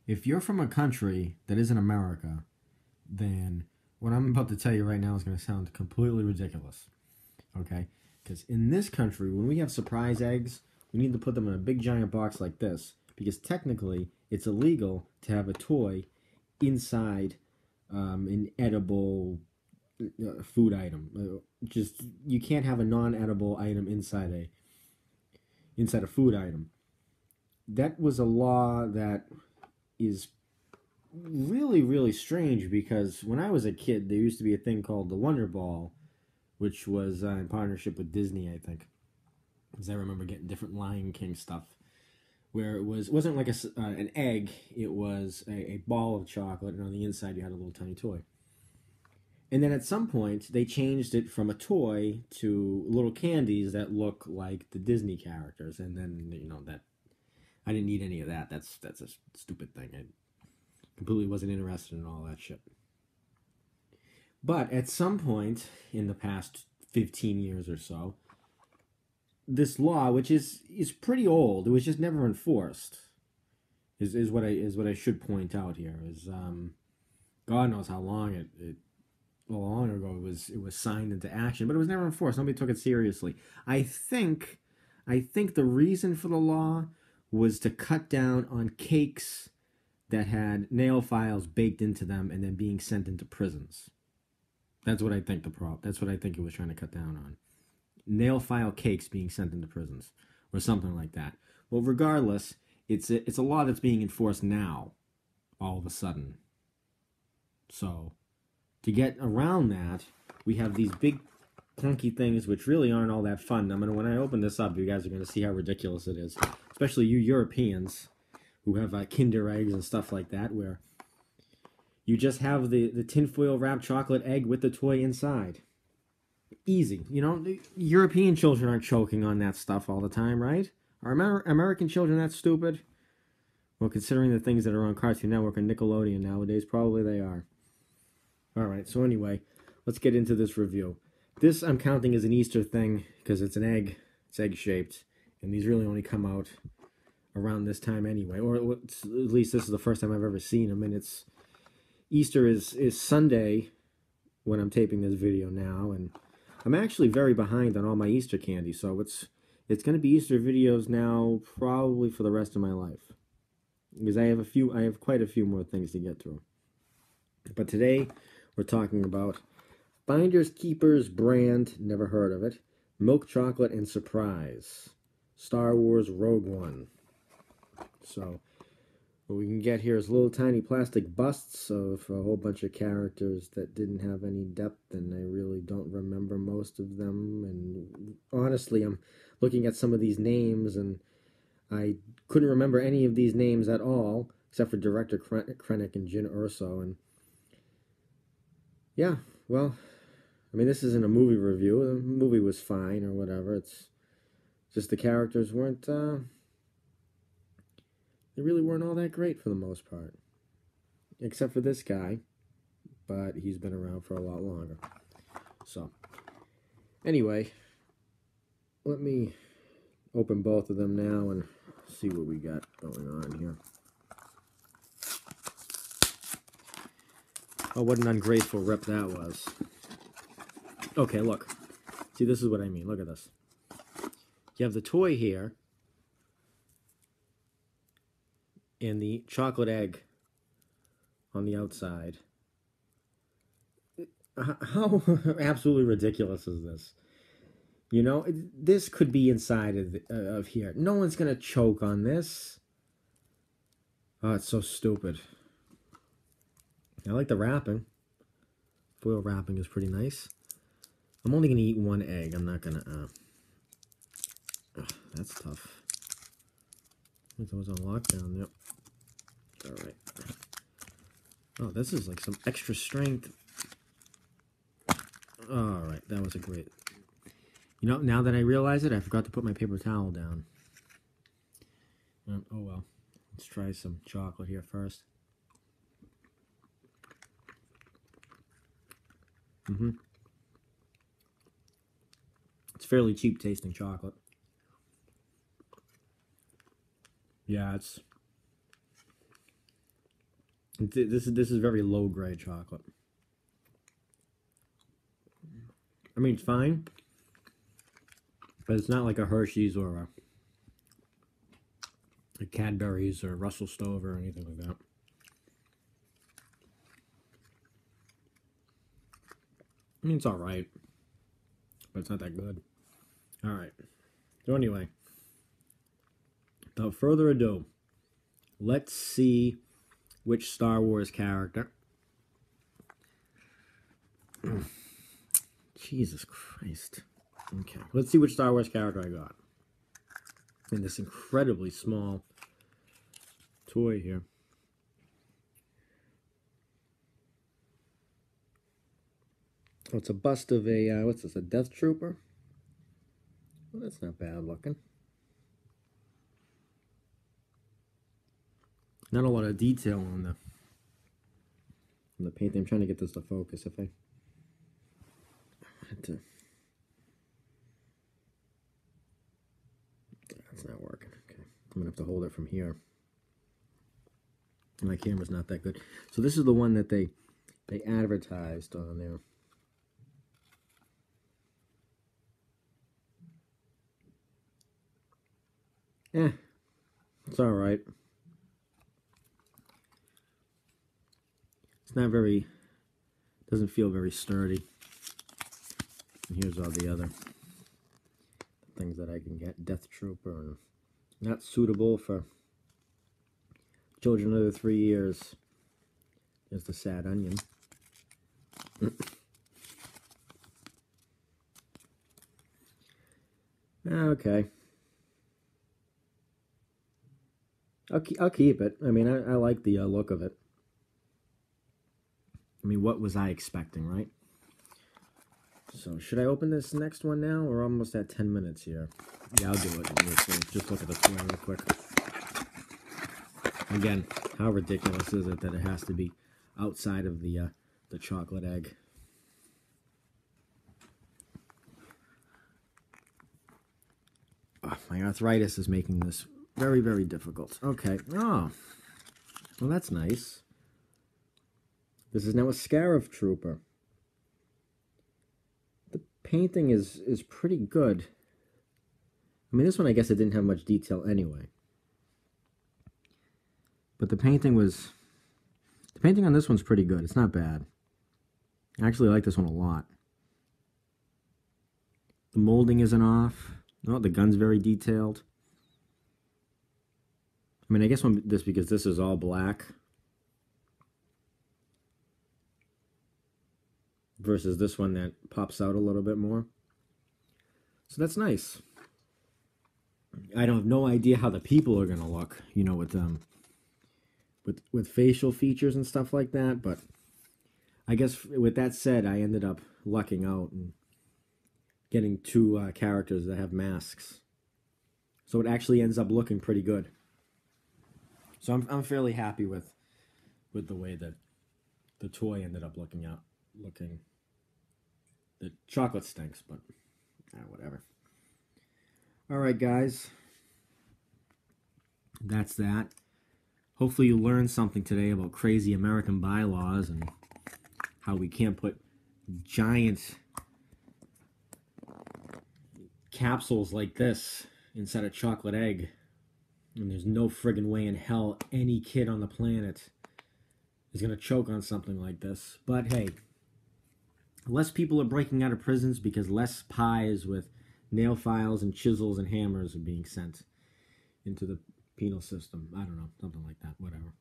If you're from a country that isn't America, then what I'm about to tell you right now is going to sound completely ridiculous. Okay? Because in this country, when we have surprise eggs, we need to put them in a big giant box like this. Because technically, it's illegal to have a toy inside an edible food item. Just you can't have a non-edible item inside a food item. That was a law that is really, really strange because when I was a kid, there used to be a thing called the Wonder Ball, which was in partnership with Disney, I think. Because I remember getting different Lion King stuff where it wasn't like an egg, it was a ball of chocolate, and on the inside you had a little tiny toy. And then at some point, they changed it from a toy to little candies that look like the Disney characters, and then that I didn't need any of that. That's a stupid thing. I completely wasn't interested in all that shit. But at some point in the past 15 years or so, this law, which is pretty old, it was just never enforced. Is what I should point out here. Is God knows how long long ago it was signed into action, but it was never enforced. Nobody took it seriously. I think the reason for the law was to cut down on cakes that had nail files baked into them and then being sent into prisons. That's what I think That's what I think it was trying to cut down on. Nail file cakes being sent into prisons or something like that. Well, regardless, it's a law that's being enforced now, all of a sudden. So, to get around that, we have these big clunky things which really aren't all that fun. When I open this up, you guys are gonna see how ridiculous it is, especially you Europeans who have Kinder eggs and stuff like that, where you just have the tinfoil wrapped chocolate egg with the toy inside. Easy. European children aren't choking on that stuff all the time, right? Are American children that stupid? Well, considering the things that are on Cartoon Network and Nickelodeon nowadays, probably they are. Alright, so anyway, let's get into this review. This I'm counting as an Easter thing because it's an egg. It's egg-shaped. And these really only come out around this time anyway. Or at least this is the first time I've ever seen them. And Easter is Sunday when I'm taping this video now. And I'm actually very behind on all my Easter candy. So it's going to be Easter videos now probably for the rest of my life. Because I have quite a few more things to get through. But today we're talking about Finders Keepers brand, never heard of it, Milk Chocolate and Surprise, Star Wars Rogue One. So what we can get here is little tiny plastic busts of a whole bunch of characters that didn't have any depth, and I really don't remember most of them. And honestly, I'm looking at some of these names, and I couldn't remember any of these names at all, except for Director Krennic and Jyn Erso. And yeah, well, this isn't a movie review. The movie was fine or whatever. It's just the characters weren't, they really weren't all that great for the most part. Except for this guy, but he's been around for a lot longer. So, anyway, let me open both of them now and see what we got going on here. Oh, what an ungrateful rip that was. Okay, look. See, this is what I mean. Look at this. You have the toy here and the chocolate egg on the outside. How absolutely ridiculous is this? This could be inside of here. No one's going to choke on this. Oh, it's so stupid. I like the wrapping. Foil wrapping is pretty nice. I'm only going to eat one egg. I'm not going to... that's tough. I think it was on lockdown. Yep. Alright. Oh, this is like some extra strength. Alright, that was a great... now that I realize it, I forgot to put my paper towel down. Oh well. Let's try some chocolate here first. It's fairly cheap tasting chocolate. Yeah, This is very low grade chocolate. I mean, it's fine, but it's not like a Hershey's or a Cadbury's or Russell Stover or anything like that. I mean, it's all right, but it's not that good. All right. So anyway, without further ado, let's see which Star Wars character. Jesus Christ. Okay, let's see which Star Wars character I got in this incredibly small toy here. Oh, it's a bust of a, what's this, a Death Trooper? Well, that's not bad looking. Not a lot of detail on the paint. I'm trying to get this to focus. If I had to, that's not working. Okay, I'm gonna have to hold it from here. My camera's not that good. So this is the one that they advertised on there. It's all right. It's not very, doesn't feel very sturdy. And here's all the other things that I can get. Death Trooper, and not suitable for children under 3 years. There's the sad onion. Okay. I'll keep it. I mean, I like the look of it. I mean, what was I expecting, right? So, should I open this next one now? We're almost at 10 minutes here. Yeah, I'll do it. Just look at the toy real quick. Again, how ridiculous is it that it has to be outside of the chocolate egg? Oh, my arthritis is making this very, very difficult. Okay. Oh. Well, that's nice. This is now a Scarif Trooper. The painting is pretty good. I mean, this one, I guess it didn't have much detail anyway. But the painting on this one's pretty good. It's not bad. I actually like this one a lot. The molding isn't off. No, the gun's very detailed. I mean, I guess because this is all black versus this one that pops out a little bit more. So that's nice. I have no idea how the people are gonna look, you know, with facial features and stuff like that. But I guess with that said, I ended up lucking out and getting two characters that have masks. So it actually ends up looking pretty good. So I'm fairly happy with the way that the toy ended up looking. The chocolate stinks, but whatever. All right, guys. That's that. Hopefully you learned something today about crazy American bylaws and how we can't put giant capsules like this inside a chocolate egg. And there's no friggin' way in hell any kid on the planet is going to choke on something like this. But hey, less people are breaking out of prisons because less pies with nail files and chisels and hammers are being sent into the penal system. I don't know, something like that, whatever.